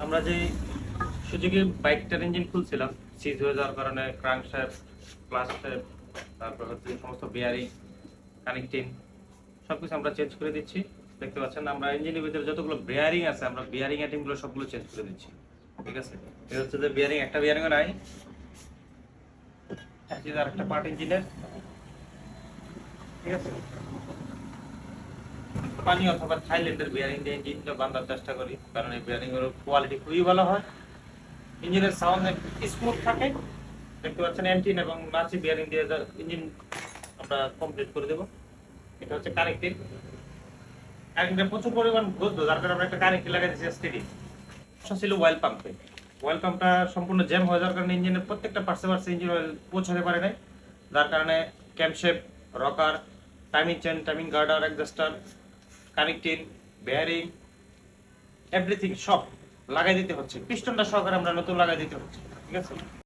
আমরা যে সুজুকি বাইকটার ইঞ্জিন খুলছিলাম, সিজ হয়ে যাওয়ার কারণে ক্রাঙ্ক শ্যাফট, ক্লাচ শ্যাফট, তারপর হচ্ছে সমস্ত বেয়ারিং, কানেক্টিং সবকিছু আমরা চেঞ্জ করে দিচ্ছি। দেখতে পাচ্ছেন আমরা ইঞ্জিনের ভিতরে যতগুলো বেয়ারিং আছে আমরা বেয়ারিং আইটেমগুলো সবগুলো চেঞ্জ করে দিচ্ছি। ঠিক আছে, এটা হচ্ছে যে বেয়ারিং, একটা বেয়ারিংও নাই, আর একটা পার্ট ইঞ্জিনের। ঠিক আছে, পানি অথবা থাইল্যান্ডের বেয়ারিং দিয়ে ইঞ্জিনটা বাঁধার চেষ্টা করি, কারণ এই বেয়ারিং এর কোয়ালিটি খুবই ভালো হয়, ইঞ্জিনের সাউন্ড স্মুথ থাকে। দেখতে পাচ্ছেন এন্টিন এবং মাছি বেয়ারিং দিয়ে ইঞ্জিন আমরা কমপ্লিট করে দেব। এটা হচ্ছে কানেক্টিং, কারেন্টের প্রচুর পরিমাণ গদ্য, যার কারণে আমরা একটা কানেক্টিং লাগাই দিয়েছি স্টেডি। সমস্যা ছিল অয়েল পাম্পে, অয়েল পাম্পটা সম্পূর্ণ জ্যাম হয়ে যাওয়ার কারণে ইঞ্জিনের প্রত্যেকটা পার্টসে ইঞ্জিন অয়েল পৌঁছাতে পারে নাই, যার কারণে ক্যামশেপ, রকার, টাইমিং চেন, টাইমিং গার্ডার, অ্যাডজাস্টার, কানেক্টিং, বেয়ারিং, এভরিথিং সব লাগাই দিতে হচ্ছে, পিস্টনটা সহকারে আমরা নতুন লাগাই দিতে হচ্ছে। ঠিক আছে।